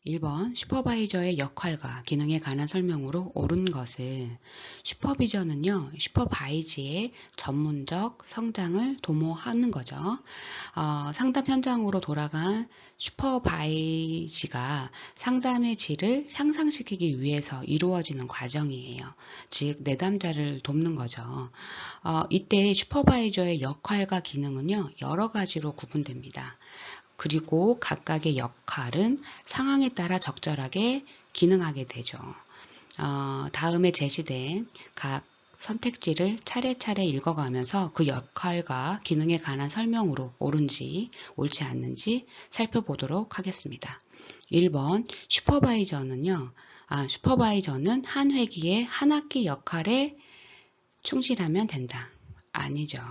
1번 슈퍼바이저의 역할과 기능에 관한 설명으로 옳은 것은 슈퍼비전은요, 슈퍼바이지의 전문적 성장을 도모하는 거죠. 상담 현장으로 돌아간 슈퍼바이지가 상담의 질을 향상시키기 위해서 이루어지는 과정이에요. 즉, 내담자를 돕는 거죠. 이때 슈퍼바이저의 역할과 기능은요, 여러 가지로 구분됩니다. 그리고 각각의 역할은 상황에 따라 적절하게 기능하게 되죠. 다음에 제시된 각 선택지를 차례차례 읽어가면서 그 역할과 기능에 관한 설명으로 옳은지 옳지 않는지 살펴보도록 하겠습니다. 1번 슈퍼바이저는 한 회기에 한 학기 역할에 충실하면 된다. 아니죠.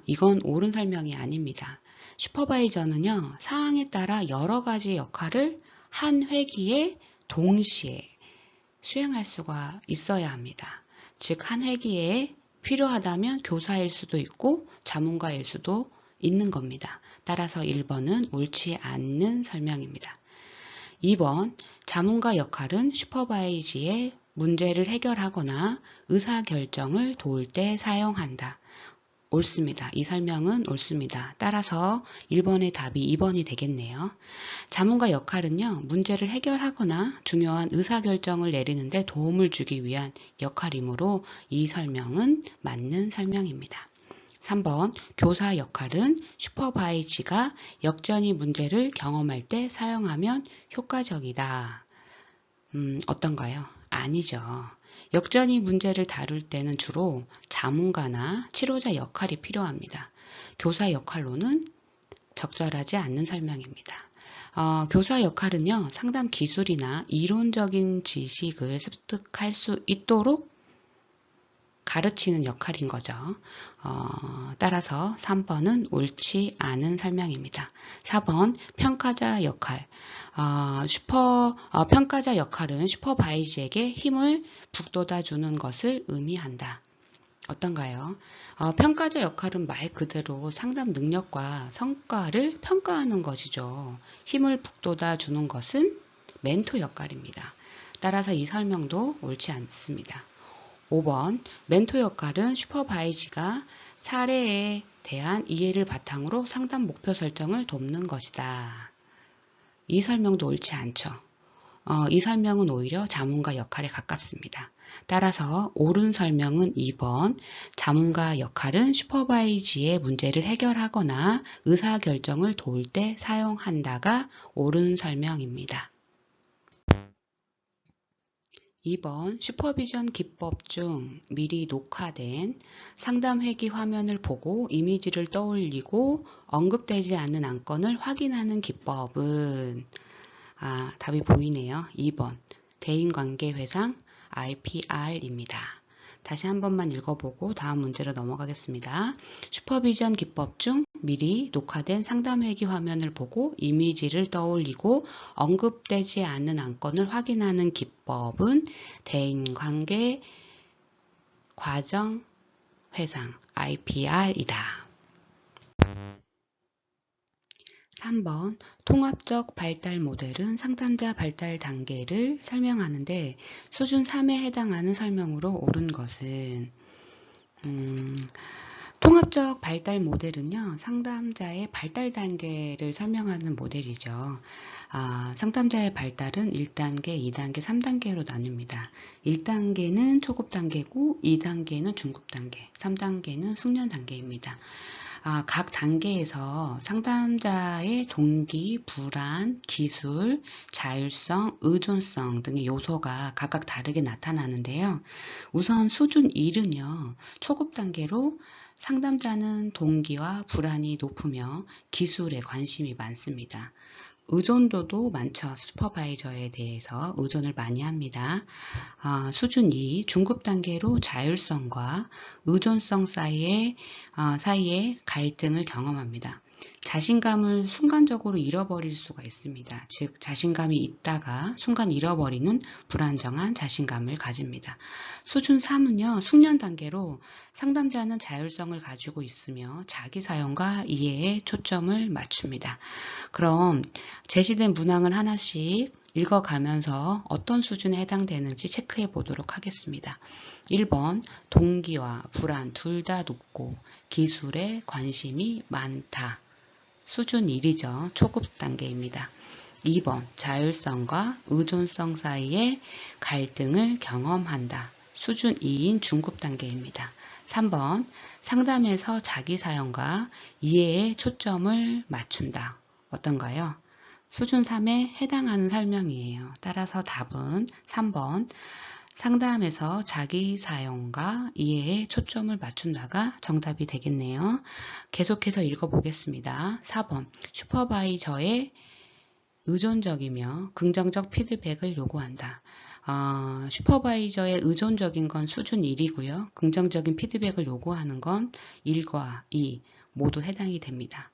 이건 옳은 설명이 아닙니다. 슈퍼바이저는요, 사항에 따라 여러 가지 역할을 한 회기에 동시에 수행할 수가 있어야 합니다. 즉, 한 회기에 필요하다면 교사일 수도 있고 자문가일 수도 있는 겁니다. 따라서 1번은 옳지 않는 설명입니다. 2번, 자문가 역할은 슈퍼바이지의 문제를 해결하거나 의사결정을 도울 때 사용한다. 옳습니다. 이 설명은 옳습니다. 따라서 1번의 답이 2번이 되겠네요. 자문가 역할은요, 문제를 해결하거나 중요한 의사결정을 내리는데 도움을 주기 위한 역할이므로 이 설명은 맞는 설명입니다. 3번, 교사 역할은 슈퍼바이지가 역전이 문제를 경험할 때 사용하면 효과적이다. 어떤가요? 아니죠. 역전이 문제를 다룰 때는 주로 자문가나 치료자 역할이 필요합니다. 교사 역할로는 적절하지 않는 설명입니다. 교사 역할은요, 상담 기술이나 이론적인 지식을 습득할 수 있도록 가르치는 역할인 거죠. 따라서 3번은 옳지 않은 설명입니다. 4번 평가자 역할. 평가자 역할은 슈퍼바이즈에게 힘을 북돋아 주는 것을 의미한다. 어떤가요? 평가자 역할은 말 그대로 상담 능력과 성과를 평가하는 것이죠. 힘을 북돋아 주는 것은 멘토 역할입니다. 따라서 이 설명도 옳지 않습니다. 5번, 멘토 역할은 슈퍼바이지가 사례에 대한 이해를 바탕으로 상담 목표 설정을 돕는 것이다. 이 설명도 옳지 않죠. 이 설명은 오히려 자문가 역할에 가깝습니다. 따라서 옳은 설명은 2번, 자문가 역할은 슈퍼바이지의 문제를 해결하거나 의사결정을 도울 때 사용한다가 옳은 설명입니다. 2번, 슈퍼비전 기법 중 미리 녹화된 상담 회기 화면을 보고 이미지를 떠올리고 언급되지 않는 안건을 확인하는 기법은 답이 보이네요. 2번, 대인관계 회상 IPR입니다. 다시 한 번만 읽어보고 다음 문제로 넘어가겠습니다. 슈퍼비전 기법 중 미리 녹화된 상담회기 화면을 보고 이미지를 떠올리고 언급되지 않는 안건을 확인하는 기법은 대인관계 과정 회상 IPR이다. 3번, 통합적 발달 모델은 상담자 발달 단계를 설명하는데 수준 3에 해당하는 설명으로 옳은 것은 통합적 발달 모델은요, 상담자의 발달 단계를 설명하는 모델이죠. 상담자의 발달은 1단계, 2단계, 3단계로 나뉩니다. 1단계는 초급 단계고 2단계는 중급 단계, 3단계는 숙련 단계입니다. 각 단계에서 상담자의 동기, 불안, 기술, 자율성, 의존성 등의 요소가 각각 다르게 나타나는데요. 우선 수준 1은요, 초급 단계로 상담자는 동기와 불안이 높으며 기술에 관심이 많습니다. 의존도도 많죠. 슈퍼바이저에 대해서 의존을 많이 합니다. 수준 2, 중급 단계로 자율성과 의존성 사이에 갈등을 경험합니다. 자신감을 순간적으로 잃어버릴 수가 있습니다. 즉, 자신감이 있다가 순간 잃어버리는 불안정한 자신감을 가집니다. 수준 3은요, 숙련 단계로 상담자는 자율성을 가지고 있으며 자기 사용과 이해에 초점을 맞춥니다. 그럼 제시된 문항을 하나씩 읽어가면서 어떤 수준에 해당되는지 체크해 보도록 하겠습니다. 1번, 동기와 불안 둘 다 높고 기술에 관심이 많다. 수준 1이죠. 초급 단계입니다. 2번, 자율성과 의존성 사이의 갈등을 경험한다. 수준 2인 중급 단계입니다. 3번, 상담에서 자기 사용과 이해에 초점을 맞춘다. 어떤가요? 수준 3에 해당하는 설명이에요. 따라서 답은 3번, 상담에서 자기 사용과 이해에 초점을 맞춘다가 정답이 되겠네요. 계속해서 읽어보겠습니다. 4번, 슈퍼바이저의 의존적이며 긍정적 피드백을 요구한다. 슈퍼바이저의 의존적인 건 수준 1이고요. 긍정적인 피드백을 요구하는 건 1과 2 모두 해당이 됩니다.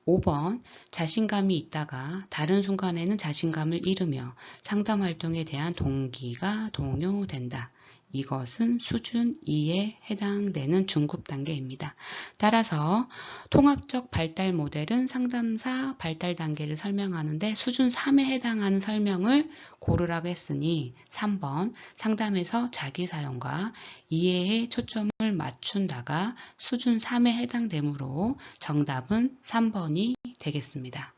5번, 자신감이 있다가 다른 순간에는 자신감을 잃으며 상담 활동에 대한 동기가 동요된다. 이것은 수준 2에 해당되는 중급 단계입니다. 따라서 통합적 발달 모델은 상담사 발달 단계를 설명하는데 수준 3에 해당하는 설명을 고르라고 했으니 3번, 상담에서 자기 사용과 이해에 초점을 맞춘다가 수준 3에 해당되므로 정답은 3번이 되겠습니다.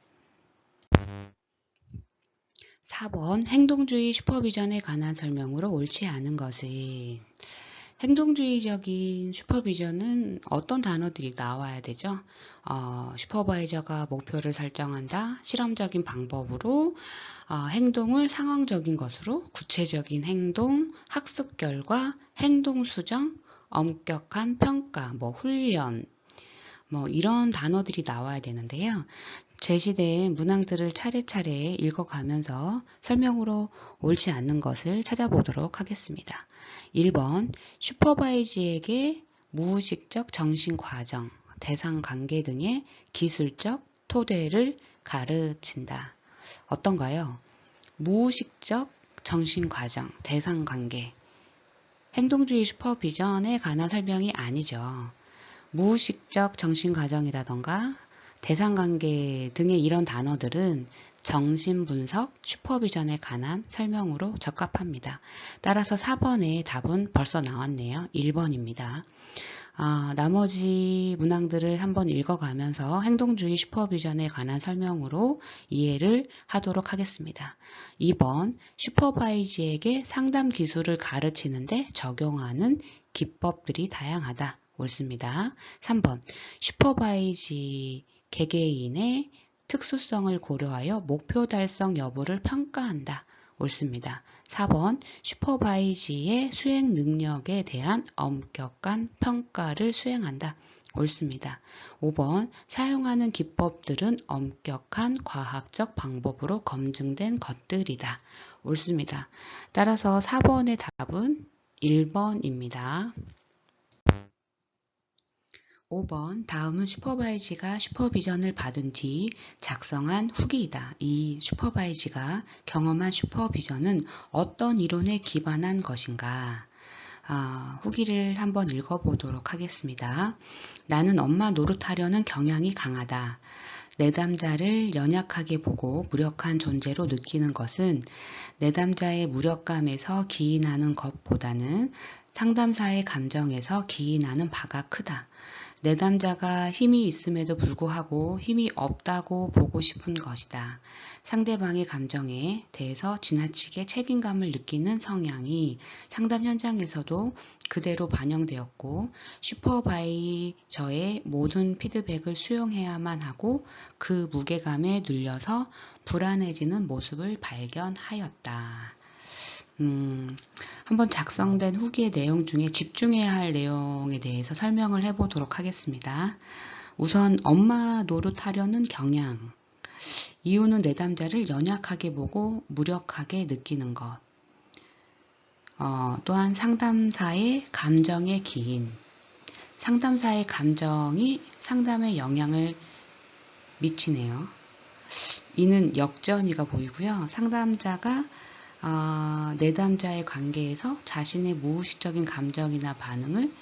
4번, 행동주의 슈퍼비전에 관한 설명으로 옳지 않은 것은, 행동주의적인 슈퍼비전은 어떤 단어들이 나와야 되죠? 슈퍼바이저가 목표를 설정한다. 실험적인 방법으로 행동을 상황적인 것으로, 구체적인 행동, 학습 결과, 행동 수정, 엄격한 평가, 훈련, 이런 단어들이 나와야 되는데요. 제시된 문항들을 차례차례 읽어가면서 설명으로 옳지 않는 것을 찾아보도록 하겠습니다. 1번, 슈퍼바이즈에게 무의식적 정신과정, 대상관계 등의 기술적 토대를 가르친다. 어떤가요? 무의식적 정신과정, 대상관계, 행동주의 슈퍼비전에 관한 설명이 아니죠. 무의식적 정신과정이라던가 대상관계 등의 이런 단어들은 정신분석, 슈퍼비전에 관한 설명으로 적합합니다. 따라서 4번의 답은 벌써 나왔네요. 1번입니다. 나머지 문항들을 한번 읽어가면서 행동주의 슈퍼비전에 관한 설명으로 이해를 하도록 하겠습니다. 2번, 슈퍼바이즈에게 상담 기술을 가르치는데 적용하는 기법들이 다양하다. 옳습니다. 3번, 슈퍼바이즈 개개인의 특수성을 고려하여 목표 달성 여부를 평가한다. 옳습니다. 4번, 슈퍼바이즈의 수행 능력에 대한 엄격한 평가를 수행한다. 옳습니다. 5번, 사용하는 기법들은 엄격한 과학적 방법으로 검증된 것들이다. 옳습니다. 따라서 4번의 답은 1번입니다. 5번, 다음은 슈퍼바이즈가 슈퍼비전을 받은 뒤 작성한 후기이다. 이 슈퍼바이즈가 경험한 슈퍼비전은 어떤 이론에 기반한 것인가? 후기를 한번 읽어보도록 하겠습니다. 나는 엄마 노릇하려는 경향이 강하다. 내담자를 연약하게 보고 무력한 존재로 느끼는 것은 내담자의 무력감에서 기인하는 것보다는 상담사의 감정에서 기인하는 바가 크다. 내담자가 힘이 있음에도 불구하고 힘이 없다고 보고 싶은 것이다. 상대방의 감정에 대해서 지나치게 책임감을 느끼는 성향이 상담 현장에서도 그대로 반영되었고 슈퍼바이저의 모든 피드백을 수용해야만 하고 그 무게감에 눌려서 불안해지는 모습을 발견하였다. 한번 작성된 후기의 내용 중에 집중해야 할 내용에 대해서 설명을 해보도록 하겠습니다. 우선 엄마 노릇하려는 경향. 이유는 내담자를 연약하게 보고 무력하게 느끼는 것. 또한 상담사의 감정의 기인. 상담사의 감정이 상담에 영향을 미치네요. 이는 역전이가 보이고요. 상담자가 내담자의 관계에서 자신의 무의식적인 감정이나 반응을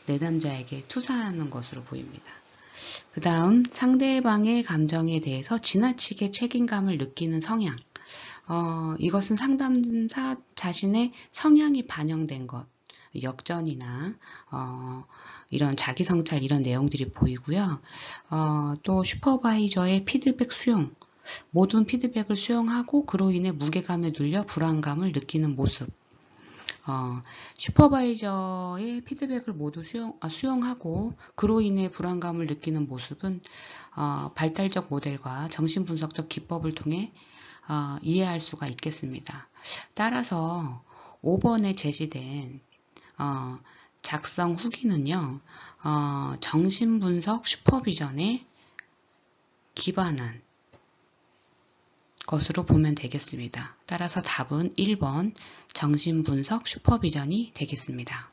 내담자에게 투사하는 것으로 보입니다. 그 다음 상대방의 감정에 대해서 지나치게 책임감을 느끼는 성향. 이것은 상담사 자신의 성향이 반영된 것, 역전이나 이런 자기성찰 이런 내용들이 보이고요. 또 슈퍼바이저의 피드백 수용, 모든 피드백을 수용하고 그로 인해 무게감에 눌려 불안감을 느끼는 모습. 슈퍼바이저의 피드백을 모두 수용하고 그로 인해 불안감을 느끼는 모습은 발달적 모델과 정신분석적 기법을 통해 이해할 수가 있겠습니다. 따라서 5번에 제시된 작성 후기는요, 정신분석 슈퍼비전에 기반한 것으로 보면 되겠습니다. 따라서 답은 1번 정신분석 슈퍼비전이 되겠습니다.